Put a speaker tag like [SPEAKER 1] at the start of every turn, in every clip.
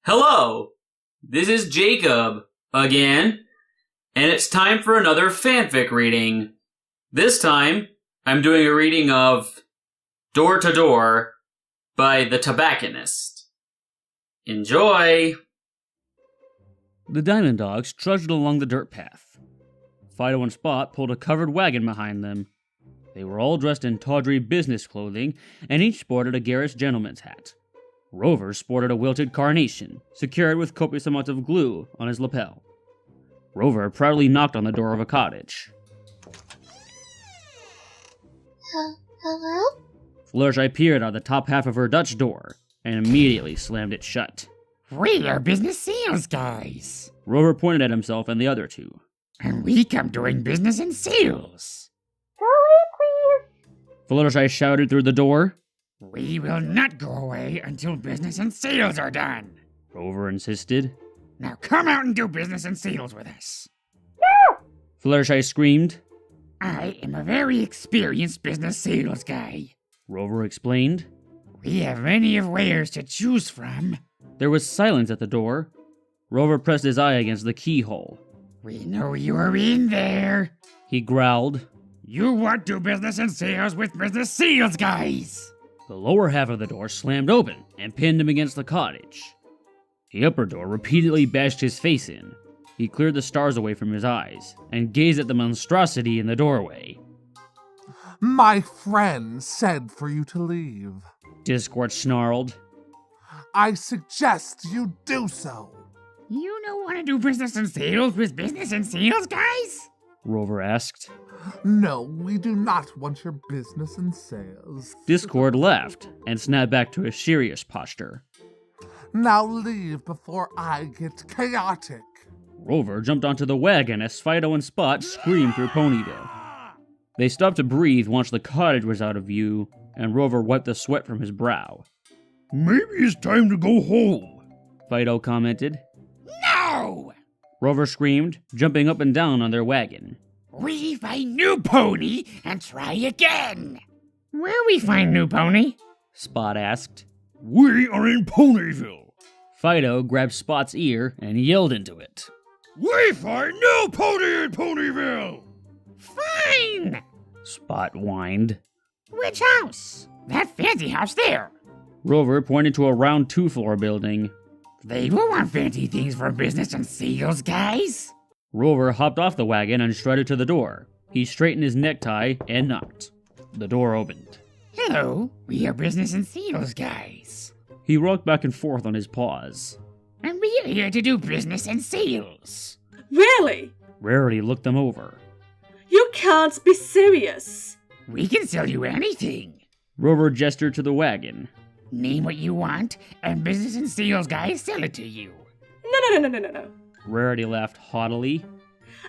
[SPEAKER 1] Hello, this is Jacob again, and it's time for another fanfic reading. This time, I'm doing a reading of Door to Door by TheTobacconist. Enjoy!
[SPEAKER 2] The Diamond Dogs trudged along the dirt path. Fido and Spot pulled a covered wagon behind them. They were all dressed in tawdry business clothing, and each sported a garish gentleman's hat. Rover sported a wilted carnation, secured with copious amounts of glue on his lapel. Rover proudly knocked on the door of a cottage.
[SPEAKER 3] Hello?
[SPEAKER 2] Fluttershy peered out the top half of her Dutch door, and immediately slammed it shut.
[SPEAKER 4] We are business sales guys,
[SPEAKER 2] Rover pointed at himself and the other two.
[SPEAKER 4] and we come doing business in sales.
[SPEAKER 3] Go away, please.
[SPEAKER 2] Fluttershy shouted through the door.
[SPEAKER 4] We will not go away until business and sales are done.
[SPEAKER 2] Rover insisted.
[SPEAKER 4] Now come out and do business and sales with us.
[SPEAKER 3] No!
[SPEAKER 2] Fluttershy screamed.
[SPEAKER 4] I am a very experienced business sales guy.
[SPEAKER 2] Rover explained.
[SPEAKER 4] We have many of wares to choose from.
[SPEAKER 2] There was silence at the door. Rover pressed his eye against the keyhole.
[SPEAKER 4] We know you are in there.
[SPEAKER 2] He growled.
[SPEAKER 4] You want to do business and sales with business sales guys.
[SPEAKER 2] The lower half of the door slammed open and pinned him against the cottage. The upper door repeatedly bashed his face in. He cleared the stars away from his eyes and gazed at the monstrosity in the doorway.
[SPEAKER 5] My friend said for you to leave.
[SPEAKER 2] Discord snarled.
[SPEAKER 5] I suggest you do so.
[SPEAKER 4] You don't want to do business and sales with business and sales guys?
[SPEAKER 2] Rover asked.
[SPEAKER 5] No, we do not want your business and sales.
[SPEAKER 2] Discord laughed and snapped back to his serious posture.
[SPEAKER 5] Now leave before I get chaotic.
[SPEAKER 2] Rover jumped onto the wagon as Fido and Spot screamed through Ponyville. They stopped to breathe once the cottage was out of view, and Rover wiped the sweat from his brow.
[SPEAKER 6] Maybe it's time to go home,
[SPEAKER 2] Fido commented.
[SPEAKER 4] No!
[SPEAKER 2] Rover screamed, jumping up and down on their wagon.
[SPEAKER 4] We find new pony and try again. Where we find new pony?
[SPEAKER 2] Spot asked.
[SPEAKER 6] We are in Ponyville.
[SPEAKER 2] Fido grabbed Spot's ear and yelled into it.
[SPEAKER 6] We find no pony in Ponyville.
[SPEAKER 4] Fine!
[SPEAKER 2] Spot whined.
[SPEAKER 4] Which house? That fancy house there.
[SPEAKER 2] Rover pointed to a round two-floor building.
[SPEAKER 4] They will want fancy things for business and sales, guys.
[SPEAKER 2] Rover hopped off the wagon and strutted to the door. He straightened his necktie and knocked. The door opened.
[SPEAKER 4] Hello, we are business and sales guys.
[SPEAKER 2] He rocked back and forth on his paws.
[SPEAKER 4] And we are here to do business and sales.
[SPEAKER 7] Really?
[SPEAKER 2] Rarity looked them over.
[SPEAKER 7] You can't be serious.
[SPEAKER 4] We can sell you anything.
[SPEAKER 2] Rover gestured to the wagon.
[SPEAKER 4] Name what you want, and business and sales guys sell it to you.
[SPEAKER 7] No.
[SPEAKER 2] Rarity laughed haughtily.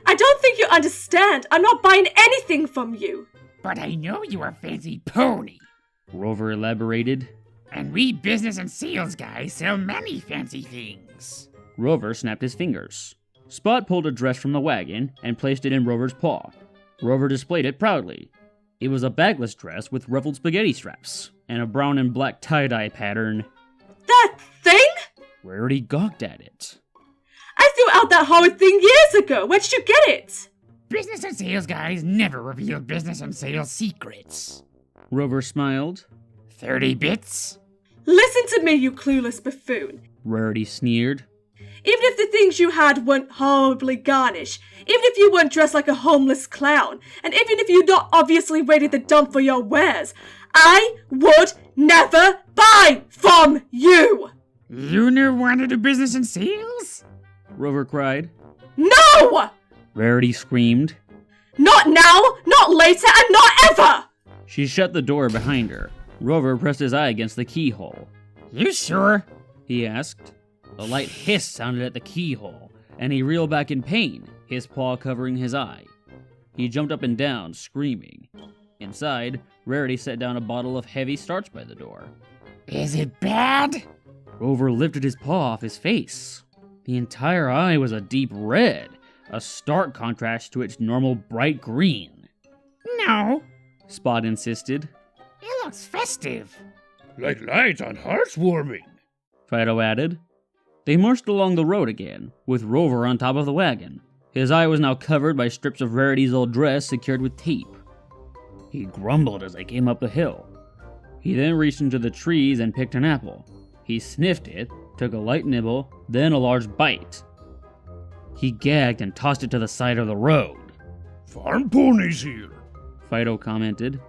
[SPEAKER 7] I don't think you understand. I'm not buying anything from you.
[SPEAKER 4] But I know you are fancy pony.
[SPEAKER 2] Rover elaborated.
[SPEAKER 4] And we business and sales guys sell many fancy things.
[SPEAKER 2] Rover snapped his fingers. Spot pulled a dress from the wagon and placed it in Rover's paw. Rover displayed it proudly. It was a bagless dress with ruffled spaghetti straps and a brown and black tie-dye pattern.
[SPEAKER 7] That thing?
[SPEAKER 2] Rarity gawked at it.
[SPEAKER 7] I threw out that horrid thing years ago. Where did you get it?
[SPEAKER 4] Business and sales guys never reveal business and sales secrets.
[SPEAKER 2] Rover smiled.
[SPEAKER 4] 30 bits?
[SPEAKER 7] Listen to me, you clueless buffoon.
[SPEAKER 2] Rarity sneered.
[SPEAKER 7] Even if the things you had weren't horribly garnished, even if you weren't dressed like a homeless clown, and even if you'd not obviously raided the dump for your wares, I would never buy from you!
[SPEAKER 4] You never want to do business and sales?
[SPEAKER 2] Rover cried.
[SPEAKER 7] No!
[SPEAKER 2] Rarity screamed.
[SPEAKER 7] Not now, not later, and not ever!
[SPEAKER 2] She shut the door behind her. Rover pressed his eye against the keyhole.
[SPEAKER 4] You sure?
[SPEAKER 2] He asked. A light hiss sounded at the keyhole, and he reeled back in pain, his paw covering his eye. He jumped up and down, screaming. Inside, Rarity set down a bottle of heavy starch by the door.
[SPEAKER 4] Is it bad?
[SPEAKER 2] Rover lifted his paw off his face. The entire eye was a deep red, a stark contrast to its normal bright green.
[SPEAKER 4] No.
[SPEAKER 2] Spot insisted.
[SPEAKER 4] It looks festive.
[SPEAKER 6] Like lights on hearts warming.
[SPEAKER 2] Fido added. They marched along the road again, with Rover on top of the wagon. His eye was now covered by strips of Rarity's old dress secured with tape. He grumbled as they came up the hill. He then reached into the trees and picked an apple. He sniffed it, took a light nibble, then a large bite. He gagged and tossed it to the side of the road.
[SPEAKER 6] Farm ponies here.
[SPEAKER 2] Fido commented.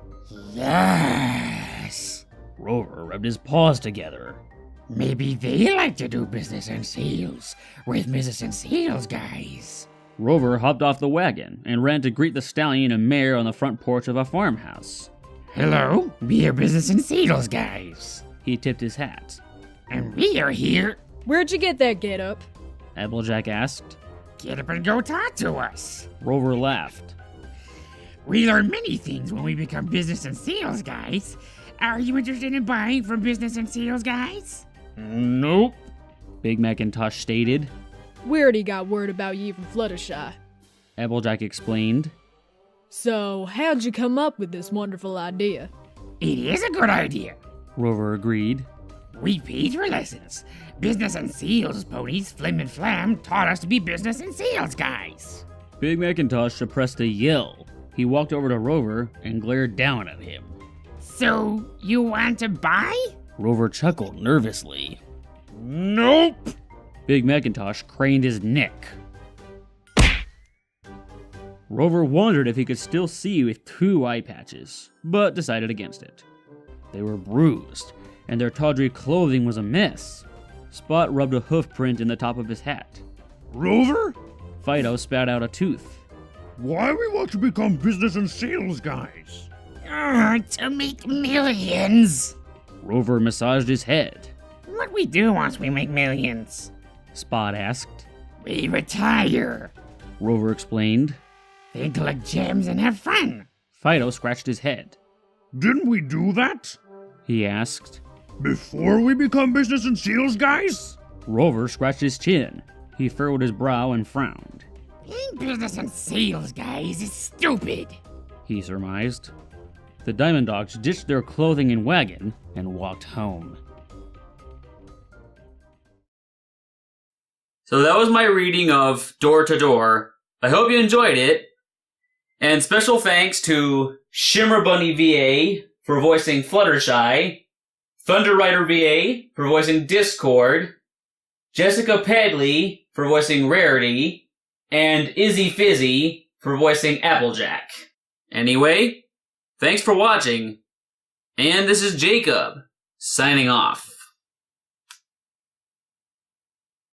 [SPEAKER 4] Yes.
[SPEAKER 2] Rover rubbed his paws together.
[SPEAKER 4] Maybe they like to do business and sales with business and sales guys.
[SPEAKER 2] Rover hopped off the wagon and ran to greet the stallion and mare on the front porch of a farmhouse.
[SPEAKER 4] Hello, we are business and sales guys.
[SPEAKER 2] He tipped his hat.
[SPEAKER 4] And we are here.
[SPEAKER 8] Where'd you get that get-up?
[SPEAKER 2] Applejack asked.
[SPEAKER 4] Get up and go talk to us.
[SPEAKER 2] Rover laughed.
[SPEAKER 4] We learn many things when we become business and sales guys. Are you interested in buying from business and sales guys?
[SPEAKER 2] Nope, Big Macintosh stated.
[SPEAKER 8] We already got word about you from Fluttershy.
[SPEAKER 2] Applejack explained.
[SPEAKER 8] So, how'd you come up with this wonderful idea?
[SPEAKER 4] It is a good idea.
[SPEAKER 2] Rover agreed.
[SPEAKER 4] We paid for lessons. Business and sales ponies Flim and Flam taught us to be business and sales guys.
[SPEAKER 2] Big Macintosh suppressed a yell. He walked over to Rover and glared down at him.
[SPEAKER 4] So, you want to buy?
[SPEAKER 2] Rover chuckled nervously.
[SPEAKER 6] Nope.
[SPEAKER 2] Big Macintosh craned his neck. Rover wondered if he could still see with 2 eye patches, but decided against it. They were bruised, and their tawdry clothing was a mess. Spot rubbed a hoof print in the top of his hat.
[SPEAKER 6] Rover?
[SPEAKER 2] Fido spat out a tooth.
[SPEAKER 6] Why we want to become business and sales guys?
[SPEAKER 4] To make millions.
[SPEAKER 2] Rover massaged his head.
[SPEAKER 4] What we do once we make millions?
[SPEAKER 2] Spot asked.
[SPEAKER 4] We retire.
[SPEAKER 2] Rover explained.
[SPEAKER 4] Then collect gems and have fun.
[SPEAKER 2] Fido scratched his head.
[SPEAKER 6] Didn't we do that?
[SPEAKER 2] He asked.
[SPEAKER 6] Before we become business and sales guys?
[SPEAKER 2] Rover scratched his chin. He furrowed his brow and frowned.
[SPEAKER 4] Being business and sales guys is stupid.
[SPEAKER 2] He surmised. The Diamond Dogs ditched their clothing and wagon and walked home.
[SPEAKER 1] So that was my reading of Door to Door. I hope you enjoyed it. And special thanks to Shimmer Bunny VA for voicing Fluttershy, Thunder Rider VA for voicing Discord, Jessica Padley for voicing Rarity, and Izzy Fizzy for voicing Applejack. Anyway, thanks for watching, and this is Jacob, signing off.